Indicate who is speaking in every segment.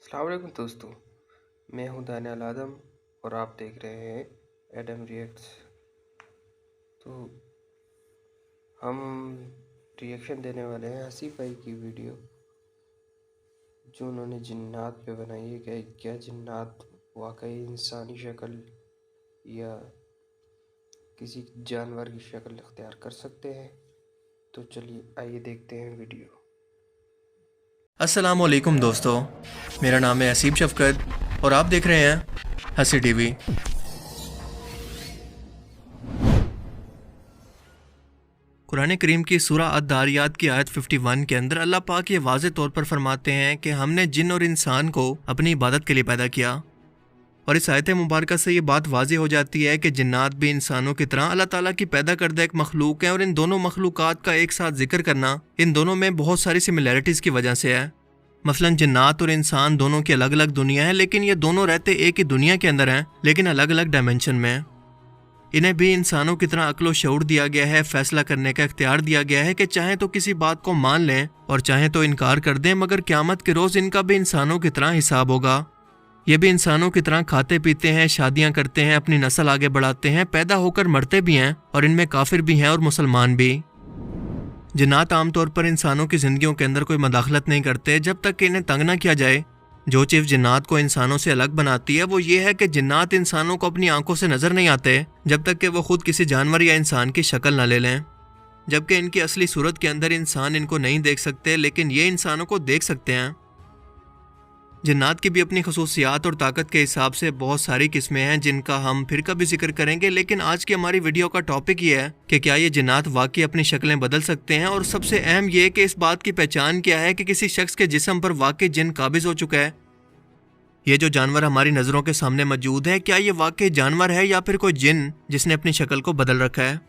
Speaker 1: अस्सलाम वालेकुम दोस्तों, मैं हूं दानियाल आदम और आप देख रहे हैं एडम रिएक्ट्स। तो हम रिएक्शन देने वाले हैं हसीब भाई की वीडियो जो उन्होंने जिन्नात पे बनाई है। क्या जिन्नात वाकई इंसानी शक्ल या किसी जानवर की शक्ल इख्तियार कर सकते हैं? तो चलिए आइए देखते हैं वीडियो।
Speaker 2: अस्सलामुअलैकुम दोस्तों, मेरा नाम है हसीब शफकत और आप देख रहे हैं हसी टीवी। कुरान करीम की सूरा अद-दारियात की आयत 51 के अंदर अल्लाह पाक ये वाज़ेह तौर पर फरमाते हैं कि हमने जिन और इंसान को अपनी इबादत के लिए पैदा किया। और इस आयत मुबारक से ये बात वाज़ेह हो जाती है कि जिन्नात भी इंसानों की तरह अल्लाह ताला की पैदा करदा एक मखलूक है और इन दोनों मखलूक़ात का एक साथ जिक्र करना इन दोनों में बहुत सारी सिमिलैरिटीज़ की वजह से है। मसलन जिन्नात और इंसान दोनों की अलग अलग दुनिया है, लेकिन ये दोनों रहते एक ही दुनिया के अंदर हैं, लेकिन अलग अलग डायमेंशन में। इन्हें भी इंसानों की तरह अक्ल व शऊर दिया गया है, फैसला करने का इख्तियार दिया गया है कि चाहे तो किसी बात को मान लें और चाहे तो इनकार कर दें, मगर क़यामत के रोज़ इनका भी इंसानों की तरह हिसाब होगा। ये भी इंसानों की तरह खाते पीते हैं, शादियाँ करते हैं, अपनी नस्ल आगे बढ़ाते हैं, पैदा होकर मरते भी हैं और इनमें काफिर भी हैं और मुसलमान भी। जिन्नात आमतौर पर इंसानों की ज़िंदगियों के अंदर कोई मदाखलत नहीं करते जब तक कि इन्हें तंग ना किया जाए। जो चीज़ जिन्नात को इंसानों से अलग बनाती है वो ये है कि जिन्नात इंसानों को अपनी आंखों से नज़र नहीं आते जब तक कि वो खुद किसी जानवर या इंसान की शक्ल ना ले लें, जबकि इनकी असली सूरत के अंदर इंसान इनको नहीं देख सकते, लेकिन ये इंसानों को देख सकते हैं। जिन्नात की भी अपनी खसूसियात और ताकत के हिसाब से बहुत सारी किस्में हैं जिनका हम फिर कभी जिक्र करेंगे, लेकिन आज की हमारी वीडियो का टॉपिक ये है कि क्या ये जिन्नात वाकई अपनी शक्लें बदल सकते हैं, और सबसे अहम ये कि इस बात की पहचान क्या है कि किसी शख्स के जिस्म पर वाकई जिन काबिज हो चुका है। ये जो जानवर हमारी नज़रों के सामने मौजूद है, क्या ये वाकई जानवर है या फिर कोई जिन जिसने अपनी शक्ल को बदल रखा है।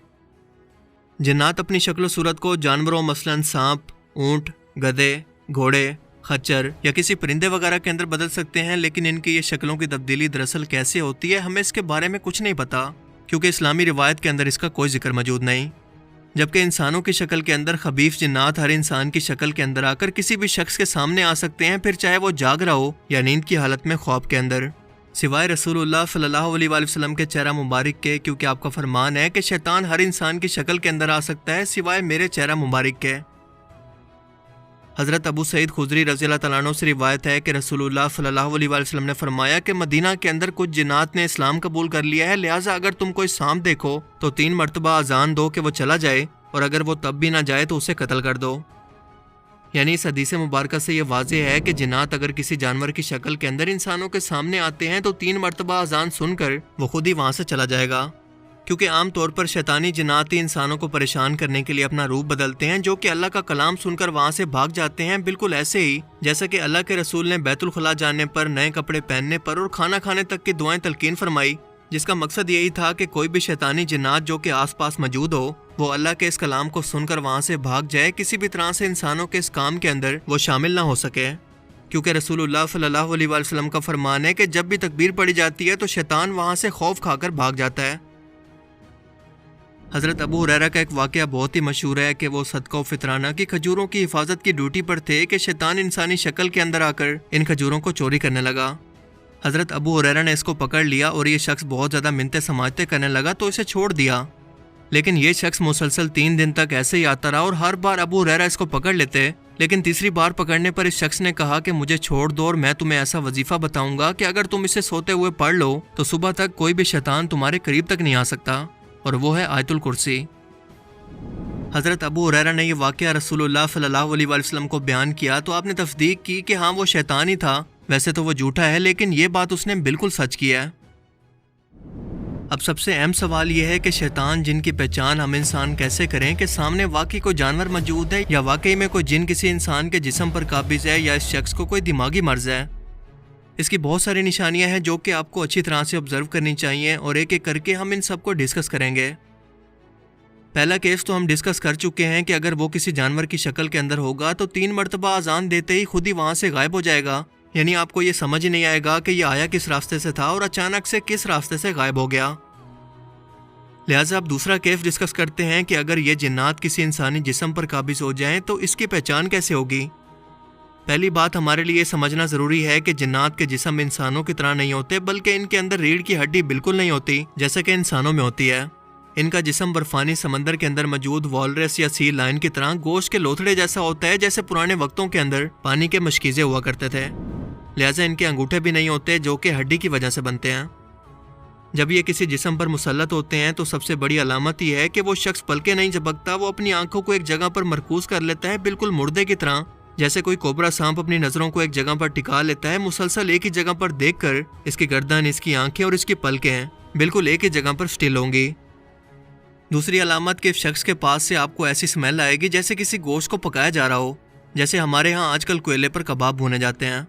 Speaker 2: जिन्नात अपनी शक्ल सूरत को जानवरों मसलन सांप, ऊँट, गधे, घोड़े, खच्चर या किसी परिंदे वगैरह के अंदर बदल सकते हैं, लेकिन इनकी ये शक्लों की तब्दीली दरअसल कैसे होती है हमें इसके बारे में कुछ नहीं पता, क्योंकि इस्लामी रिवायत के अंदर इसका कोई जिक्र मौजूद नहीं। जबकि इंसानों की शक्ल के अंदर खबीफ जिन्नात हर इंसान की शक्ल के अंदर आकर किसी भी शख्स के सामने आ सकते हैं, फिर चाहे वो जाग रहा हो या नींद की हालत में ख्वाब के अंदर, सिवाय रसूलुल्लाह सल्लल्लाहु अलैहि वसल्लम के चेहरा मुबारक के, क्योंकि आपका फरमान है कि शैतान हर इंसान की शक्ल के अंदर आ सकता है सिवाय मेरे चेहरा मुबारक के। हज़रत अबू सईद खुदरी रज़ी अल्लाह तआला अन्हु से रिवायत है कि रसूलुल्लाह सल्लल्लाहु अलैहि वसल्लम ने फरमाया कि मदीना के अंदर कुछ जिन्नात ने इस्लाम कबूल कर लिया है, लिहाजा अगर तुम कोई सांप देखो तो 3 मरतबा अजान दो कि वो चला जाए, और अगर वो तब भी ना जाए तो उसे कत्ल कर दो। यानी इस हदीस मुबारक से ये वाज़ेह है कि जिन्नात अगर किसी जानवर की शक्ल के अंदर इंसानों के सामने आते हैं तो 3 मरतबा अजान सुनकर वो खुद ही वहाँ से चला जाएगा, क्योंकि आम तौर पर शैतानी जिन्नात ही इंसानों को परेशान करने के लिए अपना रूप बदलते हैं, जो कि अल्लाह का कलाम सुनकर वहाँ से भाग जाते हैं, बिल्कुल ऐसे ही जैसा कि अल्लाह के रसूल ने बैतुल खला जाने पर, नए कपड़े पहनने पर और खाना खाने तक की दुआएं तलकीन फरमाई, जिसका मकसद यही था कि कोई भी शैतानी जिन्नात जो कि आसपास मौजूद हो वो अल्लाह के इस कलाम को सुनकर वहाँ से भाग जाए, किसी भी तरह से इंसानों के इस काम के अंदर वो शामिल ना हो सके। क्योंकि रसूलुल्लाह सल्लल्लाहु अलैहि वसल्लम का फरमान है कि जब भी तकबीर पड़ी जाती है तो शैतान वहाँ से खौफ खाकर भाग जाता है। हज़रत अबू हुरैरा का एक वाक़या बहुत ही मशहूर है कि वो सदका व फितराना की खजूरों की हिफाजत की ड्यूटी पर थे कि शैतान इंसानी शक्ल के अंदर आकर इन खजूरों को चोरी करने लगा। हज़रत अबू हुरैरा ने इसको पकड़ लिया और ये शख्स बहुत ज़्यादा मिन्नतें समाजते करने लगा तो इसे छोड़ दिया, लेकिन ये शख्स मुसलसल 3 दिन तक ऐसे ही आता रहा और हर बार अबू हुरैरा इसको पकड़ लेते, लेकिन तीसरी बार पकड़ने पर इस शख्स ने कहा कि मुझे छोड़ दो और मैं तुम्हें ऐसा वजीफ़ा बताऊंगा कि अगर तुम इसे सोते हुए पढ़ लो तो सुबह तक कोई भी शैतान तुम्हारे करीब तक नहीं आ सकता, और वो है आयतुल कुर्सी। हज़रत अबू हुरैरा ने यह वाक़या रसूलुल्लाह सल्लल्लाहु अलैहि वसल्लम को बयान किया तो आपने तस्दीक की कि हाँ वो शैतान ही था, वैसे तो वो झूठा है लेकिन ये बात उसने बिल्कुल सच किया है। अब सबसे अहम सवाल यह है कि शैतान जिन की पहचान हम इंसान कैसे करें कि सामने वाकई कोई जानवर मौजूद है या वाकई में कोई जिन किसी इंसान के जिस्म पर काबिज है या इस शख्स को कोई दिमागी मर्ज है। इसकी बहुत सारी निशानियां हैं जो कि आपको अच्छी तरह से ऑब्जर्व करनी चाहिए और एक एक करके हम इन सब को डिस्कस करेंगे। पहला केस तो हम डिस्कस कर चुके हैं कि अगर वो किसी जानवर की शक्ल के अंदर होगा तो 3 मरतबा अजान देते ही खुद ही वहाँ से गायब हो जाएगा, यानी आपको ये समझ नहीं आएगा कि ये आया किस रास्ते से था और अचानक से किस रास्ते से गायब हो गया। लिहाजा अब दूसरा केस डिस्कस करते हैं कि अगर ये जिन्नात किसी इंसानी जिस्म पर काबिज हो जाएं तो इसकी पहचान कैसे होगी। پہلی بات ہمارے لیے سمجھنا ضروری ہے کہ جنات کے جسم انسانوں کی طرح نہیں ہوتے، بلکہ ان کے اندر ریڑھ کی ہڈی بالکل نہیں ہوتی جیسا کہ انسانوں میں ہوتی ہے۔ ان کا جسم برفانی سمندر کے اندر موجود والرس یا سی لائن کی طرح گوشت کے لوتھڑے جیسا ہوتا ہے، جیسے پرانے وقتوں کے اندر پانی کے مشکیزے ہوا کرتے تھے۔ لہٰذا ان کے انگوٹھے بھی نہیں ہوتے جو کہ ہڈی کی وجہ سے بنتے ہیں۔ جب یہ کسی جسم پر مسلط ہوتے ہیں تو سب سے بڑی علامت یہ ہے کہ وہ شخص پلکیں نہیں جھپکتا، وہ اپنی آنکھوں کو ایک جگہ پر مرکوز کر لیتا ہے، بالکل مردے کی طرح، جیسے کوئی کوبرا سانپ اپنی نظروں کو ایک جگہ پر ٹکا لیتا ہے۔ مسلسل ایک ہی جگہ پر دیکھ کر اس کی گردن، اس کی آنکھیں اور اس کی پلکیں بالکل ایک ہی جگہ پر سٹل ہوں گی۔ دوسری علامت کہ اس شخص کے پاس سے آپ کو ایسی سمیل آئے گی جیسے کسی گوشت کو پکایا جا رہا ہو، جیسے ہمارے ہاں آج کل کوئلے پر کباب بھونے جاتے ہیں۔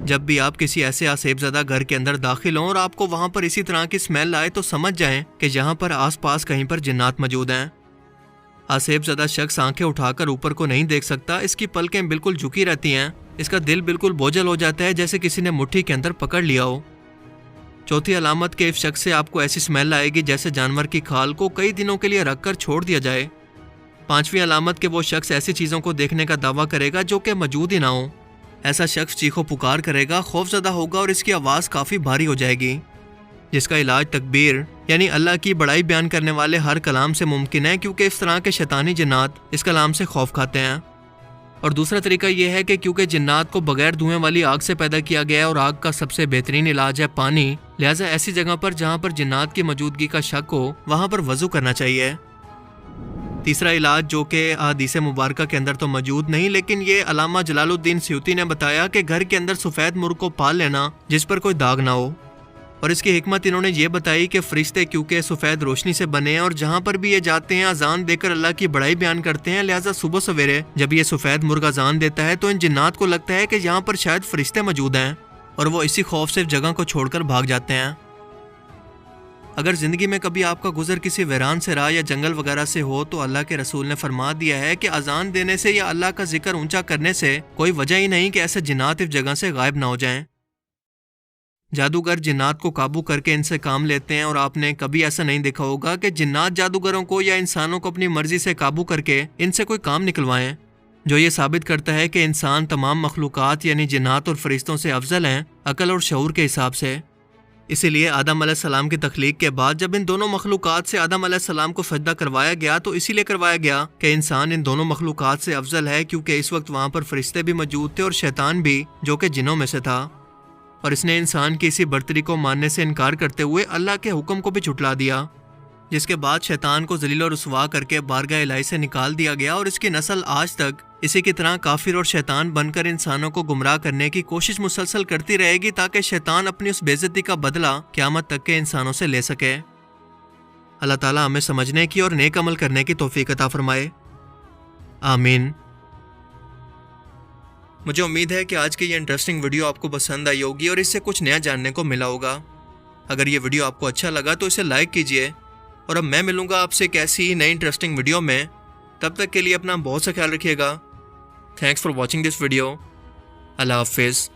Speaker 2: جب بھی آپ کسی ایسے آسیب زدہ گھر کے اندر داخل ہوں اور آپ کو وہاں پر اسی طرح کی سمیل آئے تو سمجھ جائیں کہ یہاں پر آس پاس کہیں پر جنات موجود ہیں۔ آسیب زدہ شخص آنکھیں اٹھا کر اوپر کو نہیں دیکھ سکتا، اس کی پلکیں بالکل جھکی رہتی ہیں، اس کا دل بالکل بوجھل ہو جاتا ہے جیسے کسی نے مٹھی کے اندر پکڑ لیا ہو۔ چوتھی علامت کہ اس شخص سے آپ کو ایسی سمیل آئے گی جیسے جانور کی کھال کو کئی دنوں کے لیے رکھ کر چھوڑ دیا جائے۔ پانچویں علامت کہ وہ شخص ایسی چیزوں کو دیکھنے کا دعویٰ کرے گا جو کہ موجود ہی نہ ہو۔ ایسا شخص چیخو پکار کرے گا، خوف زدہ ہوگا اور اس کی آواز کافی بھاری ہو جائے گی، جس کا علاج تکبیر یعنی اللہ کی بڑائی بیان کرنے والے ہر کلام سے ممکن ہے، کیونکہ اس طرح کے شیطانی جنات اس کلام سے خوف کھاتے ہیں۔ اور دوسرا طریقہ یہ ہے کہ کیونکہ جنات کو بغیر دھوئیں والی آگ سے پیدا کیا گیا ہے اور آگ کا سب سے بہترین علاج ہے پانی، لہٰذا ایسی جگہ پر جہاں پر جنات کی موجودگی کا شک ہو وہاں پر وضو کرنا چاہیے۔ تیسرا علاج جو کہ احادیث مبارکہ کے اندر تو موجود نہیں، لیکن یہ علامہ جلال الدین سیوطی نے بتایا کہ گھر کے اندر سفید مرغ کو پال لینا جس پر کوئی داغ نہ ہو۔ اور اس کی حکمت انہوں نے یہ بتائی کہ فرشتے کیونکہ سفید روشنی سے بنے ہیں اور جہاں پر بھی یہ جاتے ہیں اذان دے کر اللہ کی بڑائی بیان کرتے ہیں، لہٰذا صبح سویرے جب یہ سفید مرغ اذان دیتا ہے تو ان جنات کو لگتا ہے کہ یہاں پر شاید فرشتے موجود ہیں، اور وہ اسی خوف سے جگہ کو چھوڑ کر بھاگ جاتے ہیں۔ اگر زندگی میں کبھی آپ کا گزر کسی ویران سے راہ یا جنگل وغیرہ سے ہو تو اللہ کے رسول نے فرما دیا ہے کہ اذان دینے سے یا اللہ کا ذکر اونچا کرنے سے کوئی وجہ ہی نہیں کہ ایسے جنات اس جگہ سے غائب نہ ہو جائیں۔ جادوگر جنات کو قابو کر کے ان سے کام لیتے ہیں، اور آپ نے کبھی ایسا نہیں دیکھا ہوگا کہ جنات جادوگروں کو یا انسانوں کو اپنی مرضی سے قابو کر کے ان سے کوئی کام نکلوائیں، جو یہ ثابت کرتا ہے کہ انسان تمام مخلوقات یعنی جنات اور فرشتوں سے افضل ہیں عقل اور شعور کے حساب سے۔ اسی لیے آدم علیہ السلام کی تخلیق کے بعد جب ان دونوں مخلوقات سے آدم علیہ السلام کو سجدہ کروایا گیا تو اسی لیے کروایا گیا کہ انسان ان دونوں مخلوقات سے افضل ہے، کیونکہ اس وقت وہاں پر فرشتے بھی موجود تھے اور شیطان بھی جو کہ جنوں میں سے تھا، اور اس نے انسان کی اسی برتری کو ماننے سے انکار کرتے ہوئے اللہ کے حکم کو بھی جھٹلا دیا، جس کے بعد شیطان کو ذلیل و رسوا کر کے بارگاہ الہی سے نکال دیا گیا، اور اس کی نسل آج تک اسی کی طرح کافر اور شیطان بن کر انسانوں کو گمراہ کرنے کی کوشش مسلسل کرتی رہے گی تاکہ شیطان اپنی اس بے عزتی کا بدلہ قیامت تک کے انسانوں سے لے سکے۔ اللہ تعالیٰ ہمیں سمجھنے کی اور نیک عمل کرنے کی توفیق عطا فرمائے، آمین۔ مجھے امید ہے کہ آج کی یہ انٹرسٹنگ ویڈیو آپ کو پسند آئی ہوگی اور اس سے کچھ نیا جاننے کو ملا ہوگا۔ اگر یہ ویڈیو آپ کو اچھا لگا تو اسے لائک کیجئے، اور اب میں ملوں گا آپ سے ایک ایسی ہی نئی انٹرسٹنگ ویڈیو میں۔ تب تک کے لیے اپنا بہت سا خیال رکھیے گا۔ Thanks for watching this video. اللہ حافظ۔